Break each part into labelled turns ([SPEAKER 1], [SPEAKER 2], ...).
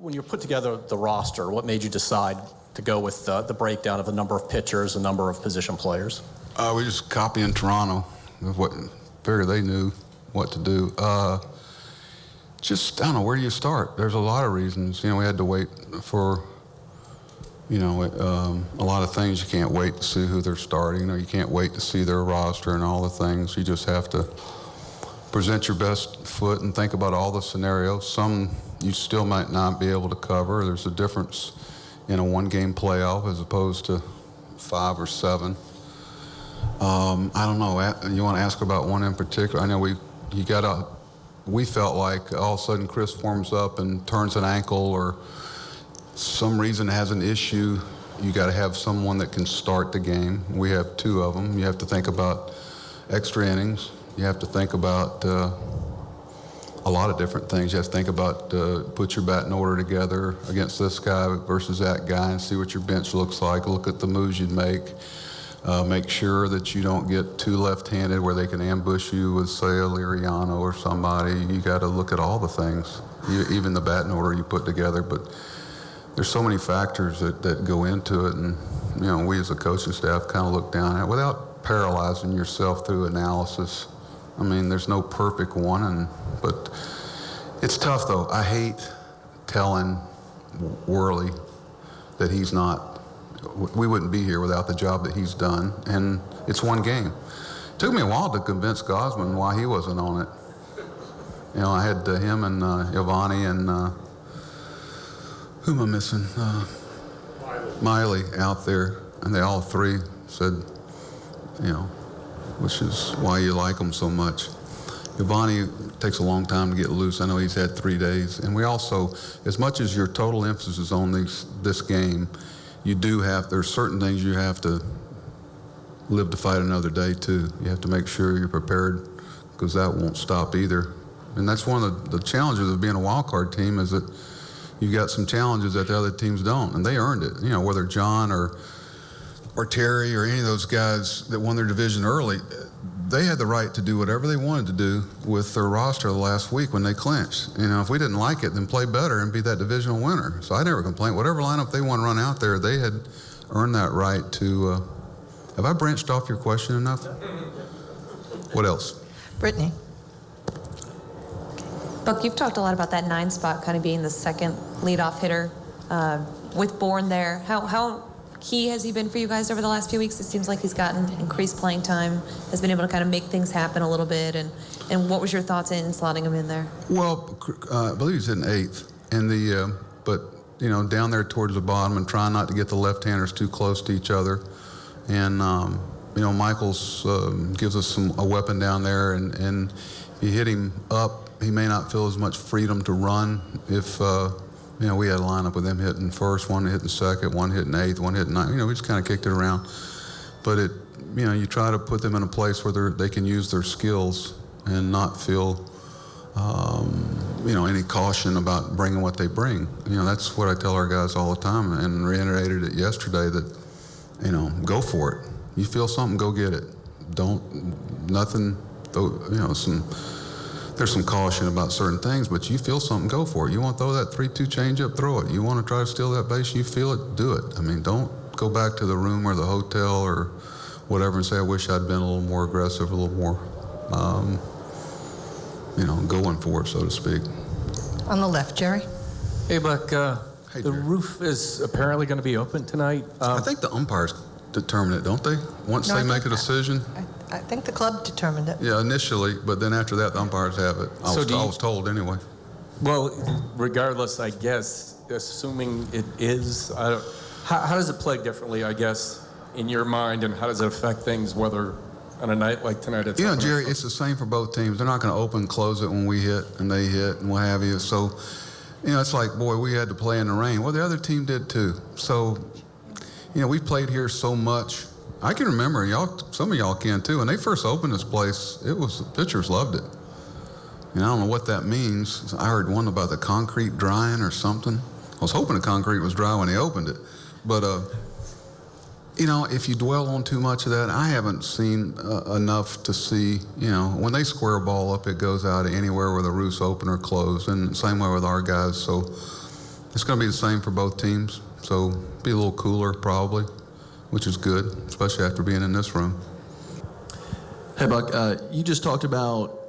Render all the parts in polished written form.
[SPEAKER 1] when you put together the roster, what made you decide to go with the breakdown of the number of pitchers, the number of position players?
[SPEAKER 2] We just copying Toronto. Figured they knew what to do. Just, I don't know, where do you start? There's a lot of reasons. You know, we had to wait for, you know, a lot of things. You can't wait to see who they're starting, or you can't wait to see their roster and all the things. You just have to present your best foot and think about all the scenarios. Some you still might not be able to cover. There's a difference in a one-game playoff as opposed to 5 or 7. I don't know. You want to ask about one in particular? I know we felt like all of a sudden Chris warms up and turns an ankle, or some reason has an issue. You got to have someone that can start the game. We have 2 of them. You have to think about extra innings. You have to think about a lot of different things. You have to think about put your batting order together against this guy versus that guy and see what your bench looks like. Look at the moves you'd make. Make sure that you don't get too left-handed where they can ambush you with, say, a Liriano or somebody. You got to look at all the things, even the batting order you put together. But there's so many factors that go into it, and you know, we as a coaching staff kind of look down at it without paralyzing yourself through analysis. I mean, there's no perfect one, but it's tough though. I hate telling Worley that he's not. We wouldn't be here without the job that he's done, and it's one game. It took me a while to convince Gosman why he wasn't on it. You know, I had him and Ivani and who am I missing? Miley out there, and they all 3 said, you know, which is why you like them so much. Ivani takes a long time to get loose. I know he's had 3 days, and we also, as much as your total emphasis is on this game, you do have, there's certain things you have to live to fight another day too. You have to make sure you're prepared, because that won't stop either. And that's one of the challenges of being a wild card team, is that you've got some challenges that the other teams don't, and they earned it. You know, whether John or Terry or any of those guys that won their division early, they had the right to do whatever they wanted to do with their roster the last week when they clinched. You know, if we didn't like it, then play better and be that divisional winner. So I never complained. Whatever lineup they want to run out there, they had earned that right to. Have I branched off your question enough? What else?
[SPEAKER 3] Brittany.
[SPEAKER 4] Buck, you've talked a lot about that 9 spot kind of being the second leadoff hitter with Bourne there. How key has he been for you guys over the last few weeks? It seems like he's gotten increased playing time, has been able to kind of make things happen a little bit. And what was your thoughts in slotting him in there? Well,
[SPEAKER 2] I believe he's in 8th. But, you know, down there towards the bottom and trying not to get the left-handers too close to each other. And, you know, Michaels gives us a weapon down there. And if you hit him up, he may not feel as much freedom to run if, you know, we had a lineup with them hitting first, one hitting second, one hitting 8th, one hitting 9th. You know, we just kind of kicked it around. But you know, you try to put them in a place where they can use their skills and not feel, you know, any caution about bringing what they bring. You know, that's what I tell our guys all the time, and reiterated it yesterday, that, you know, go for it. You feel something, go get it. Nothing, you know, there's some caution about certain things, but you feel something, go for it. You want to throw that 3-2 changeup, throw it. You want to try to steal that base, you feel it, do it. I mean, don't go back to the room or the hotel or whatever and say, I wish I'd been a little more aggressive, a little more, you know, going for it, so to speak.
[SPEAKER 3] On the left, Jerry.
[SPEAKER 5] Hey, Buck.
[SPEAKER 2] Hey,
[SPEAKER 5] the
[SPEAKER 2] Jerry.
[SPEAKER 5] roof is apparently going to be open tonight.
[SPEAKER 2] I think the umpires determine it, don't they? Once
[SPEAKER 3] No,
[SPEAKER 2] they
[SPEAKER 3] I
[SPEAKER 2] make a
[SPEAKER 3] think-
[SPEAKER 2] decision?
[SPEAKER 3] I think the club determined it.
[SPEAKER 2] Yeah, initially, but then after that, the umpires have it. I was told anyway.
[SPEAKER 5] Well, regardless, I guess, assuming it is, how does it play differently, I guess, in your mind, and how does it affect things, whether on a night like tonight it's...
[SPEAKER 2] You know, Jerry, it's the same for both teams. They're not going to open and close it when we hit and they hit and what have you. So, you know, it's like, boy, we had to play in the rain. Well, the other team did too. So, you know, we played here so much. I can remember, some of y'all can too, when they first opened this place, the pitchers loved it. And I don't know what that means. I heard one about the concrete drying or something. I was hoping the concrete was dry when they opened it. But, you know, if you dwell on too much of that, I haven't seen enough to see, you know, when they square a ball up, it goes out anywhere where the roof's open or closed, and same way with our guys. So, It's going to be the same for both teams, so be a little cooler probably, which is good, especially after being in this room.
[SPEAKER 6] Hey, Buck, you just talked about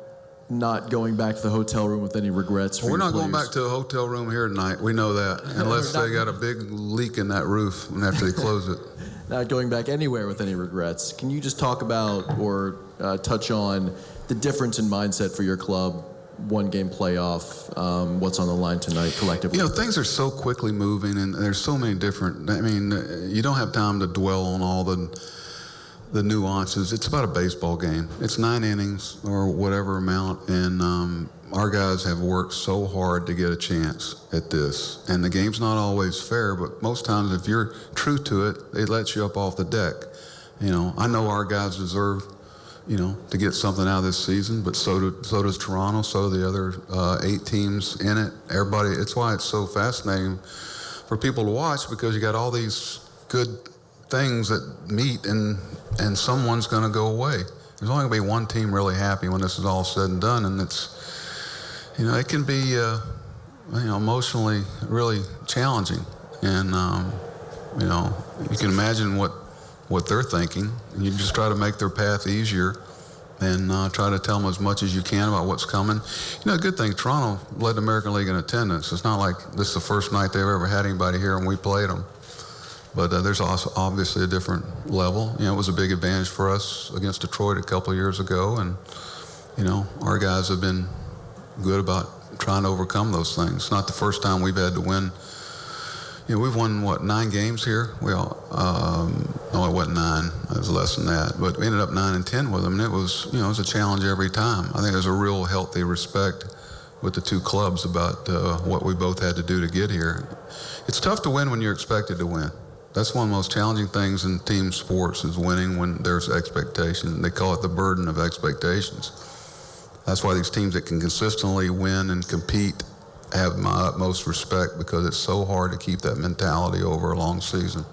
[SPEAKER 6] not going back to the hotel room with any regrets for
[SPEAKER 2] We're
[SPEAKER 6] your
[SPEAKER 2] not going
[SPEAKER 6] players.
[SPEAKER 2] back to a hotel room here tonight. We know that, unless they got a big leak in that roof and after they close it.
[SPEAKER 6] Not going back anywhere with any regrets. Can you just talk about or touch on the difference in mindset for your club, one-game playoff, what's on the line tonight collectively?
[SPEAKER 2] You know, things are so quickly moving, and there's so many different. I mean, you don't have time to dwell on all the nuances. It's about a baseball game. It's 9 innings or whatever amount, and our guys have worked so hard to get a chance at this. And the game's not always fair, but most times if you're true to it, it lets you up off the deck. You know, I know our guys deserve, you know, to get something out of this season, but so does Toronto, so do the other 8 teams in it. Everybody, it's why it's so fascinating for people to watch, because you got all these good things that meet, and someone's going to go away. There's only going to be one team really happy when this is all said and done, and it's, you know, it can be, you know, emotionally really challenging, and you know, you can imagine what they're thinking, and you just try to make their path easier, and try to tell them as much as you can about what's coming. You know, the good thing, Toronto led the American League in attendance. It's not like this is the first night they've ever had anybody here and we played them. But there's also obviously a different level. You know, it was a big advantage for us against Detroit a couple of years ago, and, you know, our guys have been good about trying to overcome those things. It's not the first time we've had to win. You know, we've won, what, 9 games here? We all, no, it wasn't 9. It was less than that. But we ended up 9 and 10 with them, and it was, you know, it was a challenge every time. I think there's a real healthy respect with the 2 clubs about what we both had to do to get here. It's tough to win when you're expected to win. That's one of the most challenging things in team sports, is winning when there's expectation. They call it the burden of expectations. That's why these teams that can consistently win and compete have my utmost respect, because it's so hard to keep that mentality over a long season.